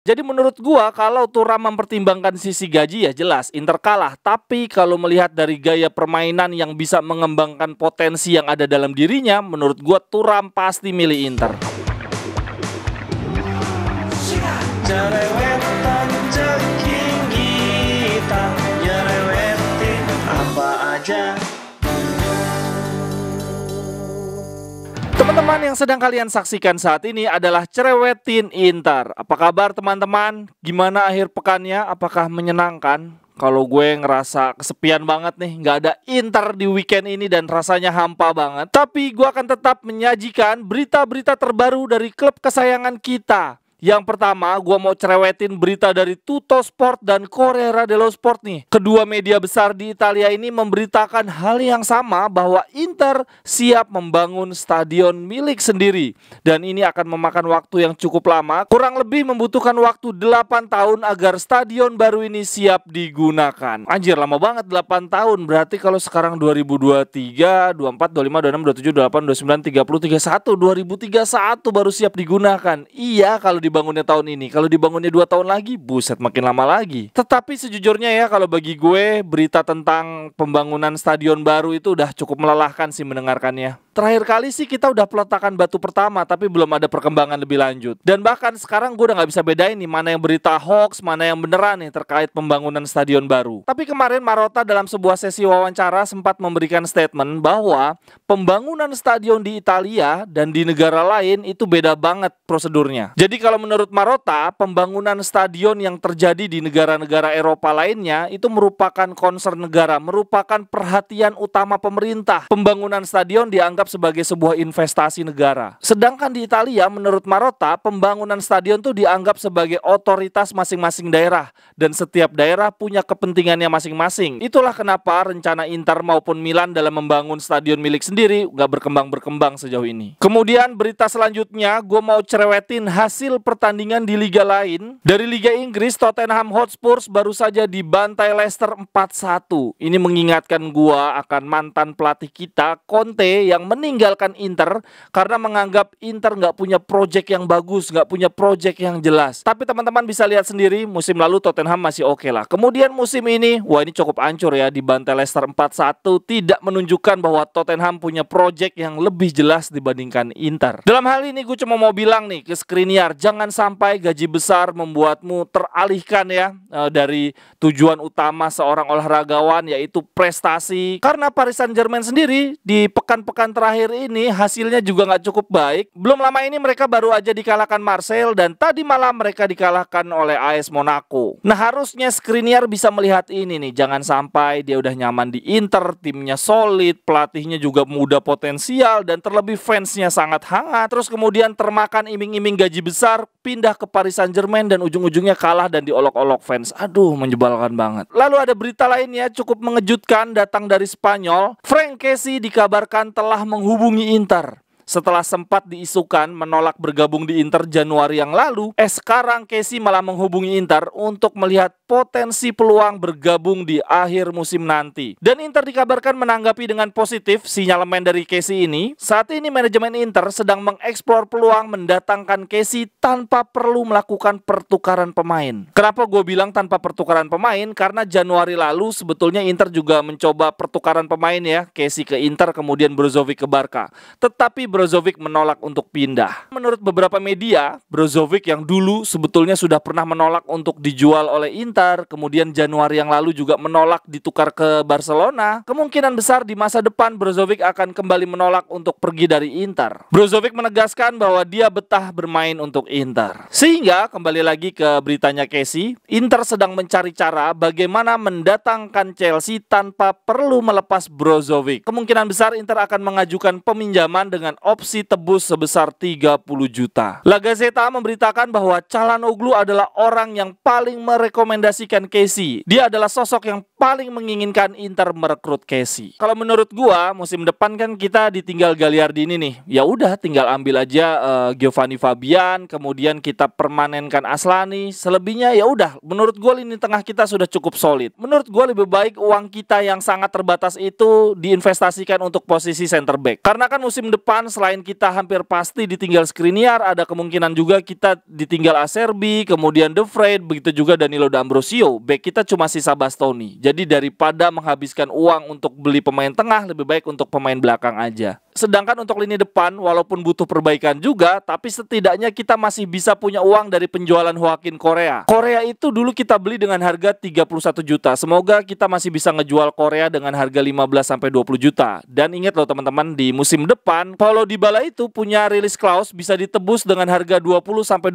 Jadi menurut gua kalau Thuram mempertimbangkan sisi gaji ya jelas Inter kalah. Tapi kalau melihat dari gaya permainan yang bisa mengembangkan potensi yang ada dalam dirinya, menurut gua Thuram pasti milih Inter. Jerewetan ceking kita, nyerewetin apa aja. Teman-teman yang sedang kalian saksikan saat ini adalah Cerewetin Inter. Apa kabar teman-teman? Gimana akhir pekannya? Apakah menyenangkan? Kalau gue ngerasa kesepian banget nih, nggak ada Inter di weekend ini dan rasanya hampa banget. Tapi gue akan tetap menyajikan berita-berita terbaru dari klub kesayangan kita. Yang pertama, gua mau cerewetin berita dari Tuttosport dan Corriere dello Sport nih. Kedua media besar di Italia ini memberitakan hal yang sama bahwa Inter siap membangun stadion milik sendiri. Dan ini akan memakan waktu yang cukup lama, kurang lebih membutuhkan waktu 8 tahun agar stadion baru ini siap digunakan. Anjir, lama banget 8 tahun. Berarti kalau sekarang 2023, 24, 25, 26, 27, 28, 29, 30, 31, 2031 baru siap digunakan. Iya, kalau dibangunnya tahun ini. Kalau dibangunnya 2 tahun lagi, buset makin lama lagi. Tetapi sejujurnya ya, kalau bagi gue berita tentang pembangunan stadion baru itu udah cukup melelahkan sih mendengarkannya. Terakhir kali sih kita udah peletakan batu pertama, tapi belum ada perkembangan lebih lanjut. Dan bahkan sekarang gue udah gak bisa bedain nih mana yang berita hoax, mana yang beneran nih terkait pembangunan stadion baru. Tapi kemarin Marotta dalam sebuah sesi wawancara sempat memberikan statement bahwa pembangunan stadion di Italia dan di negara lain itu beda banget prosedurnya. Jadi kalau menurut Marotta, pembangunan stadion yang terjadi di negara-negara Eropa lainnya itu merupakan concern negara, merupakan perhatian utama pemerintah. Pembangunan stadion dianggap sebagai sebuah investasi negara. Sedangkan di Italia, menurut Marotta, pembangunan stadion itu dianggap sebagai otoritas masing-masing daerah. Dan setiap daerah punya kepentingannya masing-masing. Itulah kenapa rencana Inter maupun Milan dalam membangun stadion milik sendiri gak berkembang-berkembang sejauh ini. Kemudian berita selanjutnya, gue mau cerewetin hasil pertandingan di liga lain. Dari Liga Inggris, Tottenham Hotspur baru saja dibantai Leicester 4-1. Ini mengingatkan gua akan mantan pelatih kita, Conte, yang meninggalkan Inter karena menganggap Inter nggak punya project yang bagus, nggak punya project yang jelas. Tapi teman-teman bisa lihat sendiri, musim lalu Tottenham masih oke lah. Kemudian musim ini, wah ini cukup hancur ya, dibantai Leicester 4-1, tidak menunjukkan bahwa Tottenham punya project yang lebih jelas dibandingkan Inter. Dalam hal ini gue cuma mau bilang nih ke Skriniar, jangan sampai gaji besar membuatmu teralihkan ya dari tujuan utama seorang olahragawan, yaitu prestasi. Karena Paris Saint-Germain sendiri di pekan-pekan terakhir ini hasilnya juga nggak cukup baik. Belum lama ini mereka baru aja dikalahkan Marseille dan tadi malam mereka dikalahkan oleh AS Monaco. Nah harusnya Skriniar bisa melihat ini nih, jangan sampai dia udah nyaman di Inter, timnya solid, pelatihnya juga muda potensial dan terlebih fansnya sangat hangat, terus kemudian termakan iming-iming gaji besar, pindah ke Paris Saint-Germain dan ujung-ujungnya kalah dan diolok-olok fans. Aduh, menyebalkan banget. Lalu ada berita lainnya cukup mengejutkan datang dari Spanyol. Franck Kessié dikabarkan telah menghubungi Inter. Setelah sempat diisukan menolak bergabung di Inter Januari yang lalu, sekarang Kessié malah menghubungi Inter untuk melihat potensi peluang bergabung di akhir musim nanti. Dan Inter dikabarkan menanggapi dengan positif sinyalemen dari Kessié ini. Saat ini manajemen Inter sedang mengeksplor peluang mendatangkan Kessié tanpa perlu melakukan pertukaran pemain. Kenapa gue bilang tanpa pertukaran pemain? Karena Januari lalu sebetulnya Inter juga mencoba pertukaran pemain ya, Kessié ke Inter kemudian Brozovic ke Barca. Tetapi Brozovic menolak untuk pindah. Menurut beberapa media, Brozovic yang dulu sebetulnya sudah pernah menolak untuk dijual oleh Inter, kemudian Januari yang lalu juga menolak ditukar ke Barcelona. Kemungkinan besar di masa depan Brozovic akan kembali menolak untuk pergi dari Inter. Brozovic menegaskan bahwa dia betah bermain untuk Inter. Sehingga kembali lagi ke beritanya Kessié, Inter sedang mencari cara bagaimana mendatangkan Chelsea tanpa perlu melepas Brozovic. Kemungkinan besar Inter akan mengajukan peminjaman dengan opsi tebus sebesar 30 juta. La Gazzetta memberitakan bahwa Çalhanoğlu adalah orang yang paling merekomendasikan Kessié. Dia adalah sosok yang paling menginginkan Inter merekrut Kessie. Kalau menurut gua musim depan kan kita ditinggal Gagliardini nih. Ya udah tinggal ambil aja Giovanni Fabian, kemudian kita permanenkan Aslani. Selebihnya ya udah, menurut gua lini tengah kita sudah cukup solid. Menurut gua lebih baik uang kita yang sangat terbatas itu diinvestasikan untuk posisi center back. Karena kan musim depan selain kita hampir pasti ditinggal Skriniar, ada kemungkinan juga kita ditinggal Acerbi, kemudian De Vrij, begitu juga Danilo D'Ambrosio. Back kita cuma sisa Bastoni. Jadi daripada menghabiskan uang untuk beli pemain tengah, lebih baik untuk pemain belakang aja. Sedangkan untuk lini depan, walaupun butuh perbaikan juga, tapi setidaknya kita masih bisa punya uang dari penjualan Joaquin Correa. Correa itu dulu kita beli dengan harga 31 juta. Semoga kita masih bisa ngejual Correa dengan harga 15-20 juta. Dan ingat loh teman-teman, di musim depan, Paulo Dybala itu punya release clause bisa ditebus dengan harga 20-25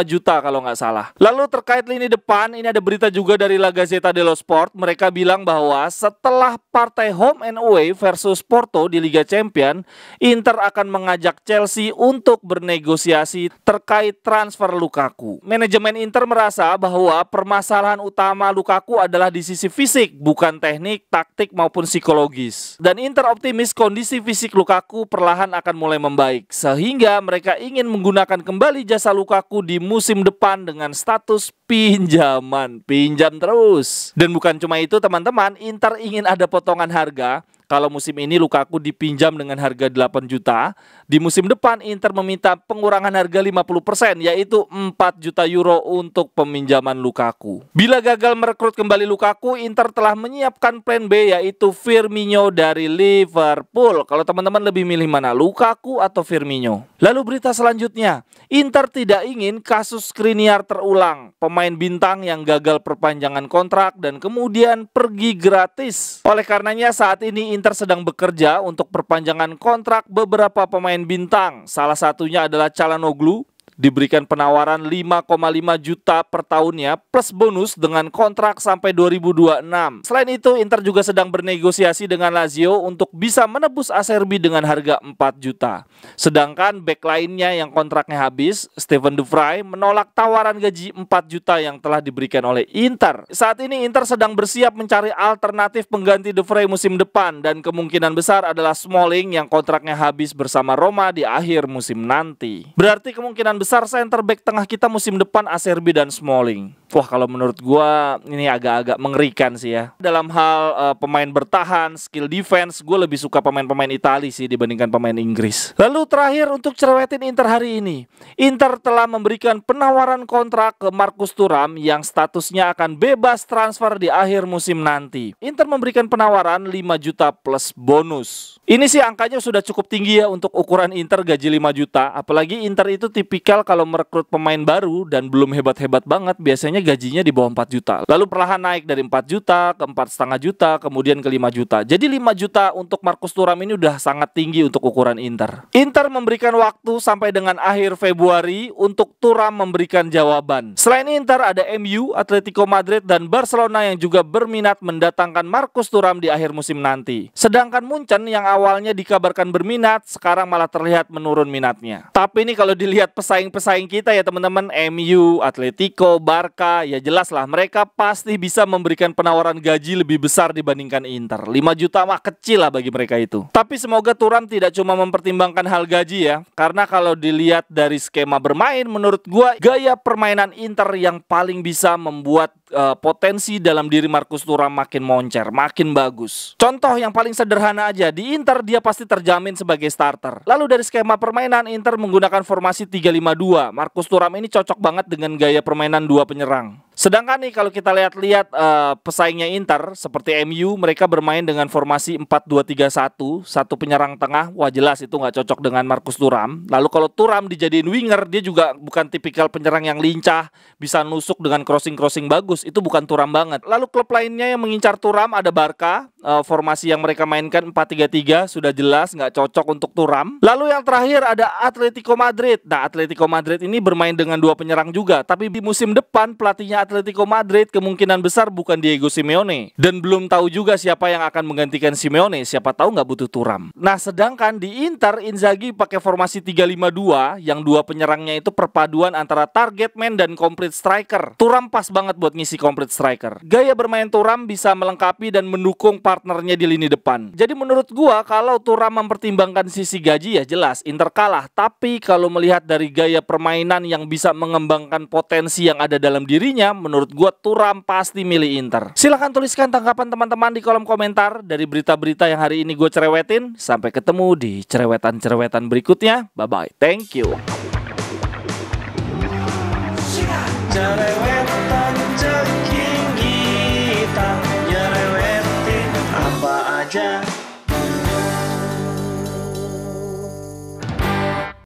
juta kalau nggak salah. Lalu terkait lini depan, ini ada berita juga dari La Gazzetta dello Sport. Mereka bilang bahwa setelah partai home and away versus Porto di Liga Champions, Inter akan mengajak Chelsea untuk bernegosiasi terkait transfer Lukaku. Manajemen Inter merasa bahwa permasalahan utama Lukaku adalah di sisi fisik, bukan teknik, taktik maupun psikologis. Dan Inter optimis kondisi fisik Lukaku perlahan akan mulai membaik, sehingga mereka ingin menggunakan kembali jasa Lukaku di musim depan dengan status pinjaman. Pinjam terus. Dan bukan cuma itu teman-teman, Inter ingin ada potongan harga. Kalau musim ini Lukaku dipinjam dengan harga 8 juta, di musim depan Inter meminta pengurangan harga 50%, yaitu 4 juta euro untuk peminjaman Lukaku. Bila gagal merekrut kembali Lukaku, Inter telah menyiapkan plan B, yaitu Firmino dari Liverpool. Kalau teman-teman lebih milih mana, Lukaku atau Firmino? Lalu berita selanjutnya, Inter tidak ingin kasus Skriniar terulang. Pemain bintang yang gagal perpanjangan kontrak dan kemudian pergi gratis. Oleh karenanya saat ini Inter sedang bekerja untuk perpanjangan kontrak beberapa pemain bintang. Salah satunya adalah Çalhanoğlu, diberikan penawaran 5,5 juta per tahunnya plus bonus dengan kontrak sampai 2026. Selain itu, Inter juga sedang bernegosiasi dengan Lazio untuk bisa menebus Acerbi dengan harga 4 juta. Sedangkan bek lainnya yang kontraknya habis, Steven De Vrij, menolak tawaran gaji 4 juta yang telah diberikan oleh Inter. Saat ini Inter sedang bersiap mencari alternatif pengganti De Vrij musim depan dan kemungkinan besar adalah Smalling yang kontraknya habis bersama Roma di akhir musim nanti. Berarti kemungkinan besar center back tengah kita musim depan Acerbi dan Smalling. Wah, kalau menurut gua ini agak-agak mengerikan sih ya. Dalam hal pemain bertahan, skill defense, gue lebih suka pemain-pemain Italia sih dibandingkan pemain Inggris. Lalu terakhir untuk cerewetin Inter hari ini, Inter telah memberikan penawaran kontrak ke Marcus Thuram yang statusnya akan bebas transfer di akhir musim nanti. Inter memberikan penawaran 5 juta plus bonus. Ini sih angkanya sudah cukup tinggi ya untuk ukuran Inter gaji 5 juta. Apalagi Inter itu tipikal kalau merekrut pemain baru dan belum hebat-hebat banget, biasanya gajinya di bawah 4 juta. Lalu perlahan naik dari 4 juta ke 4,5 juta, kemudian ke 5 juta. Jadi 5 juta untuk Marcus Thuram ini udah sangat tinggi untuk ukuran Inter. Inter memberikan waktu sampai dengan akhir Februari untuk Thuram memberikan jawaban. Selain Inter ada MU, Atletico Madrid, dan Barcelona yang juga berminat mendatangkan Marcus Thuram di akhir musim nanti. Sedangkan Munchen yang awalnya dikabarkan berminat, sekarang malah terlihat menurun minatnya. Tapi ini kalau dilihat pesaing-pesaing kita ya teman-teman, MU, Atletico, Barca, ya jelas lah mereka pasti bisa memberikan penawaran gaji lebih besar dibandingkan Inter. 5 juta mah kecil lah bagi mereka itu. Tapi semoga Thuram tidak cuma mempertimbangkan hal gaji ya, karena kalau dilihat dari skema bermain, menurut gua gaya permainan Inter yang paling bisa membuat potensi dalam diri Marcus Thuram makin moncer, makin bagus. Contoh yang paling sederhana aja, di Inter dia pasti terjamin sebagai starter. Lalu dari skema permainan, Inter menggunakan formasi 3-5-2. Marcus Thuram ini cocok banget dengan gaya permainan dua penyerang. Sedangkan nih kalau kita lihat-lihat pesaingnya Inter seperti MU, mereka bermain dengan formasi 4-2-3-1, satu penyerang tengah. Wah jelas itu nggak cocok dengan Marcus Thuram. Lalu kalau Thuram dijadiin winger, dia juga bukan tipikal penyerang yang lincah, bisa nusuk dengan crossing-crossing bagus. Itu bukan Thuram banget. Lalu klub lainnya yang mengincar Thuram ada Barca. Formasi yang mereka mainkan 4-3-3 sudah jelas nggak cocok untuk Thuram. Lalu yang terakhir ada Atletico Madrid. Nah, Atletico Madrid ini bermain dengan dua penyerang juga, tapi di musim depan pelatihnya Atletico Atletico Madrid kemungkinan besar bukan Diego Simeone. Dan belum tahu juga siapa yang akan menggantikan Simeone, siapa tahu nggak butuh Thuram. Nah, sedangkan di Inter, Inzaghi pakai formasi 3-5-2 yang dua penyerangnya itu perpaduan antara target man dan complete striker. Thuram pas banget buat ngisi complete striker. Gaya bermain Thuram bisa melengkapi dan mendukung partnernya di lini depan. Jadi menurut gua kalau Thuram mempertimbangkan sisi gaji ya jelas Inter kalah. Tapi kalau melihat dari gaya permainan yang bisa mengembangkan potensi yang ada dalam dirinya, menurut gua Thuram pasti milih Inter. Silahkan tuliskan tanggapan teman-teman di kolom komentar dari berita-berita yang hari ini gue cerewetin. Sampai ketemu di cerewetan-cerewetan berikutnya. Bye-bye. Thank you. Cerewetan ceking kita nyerewetin apa aja.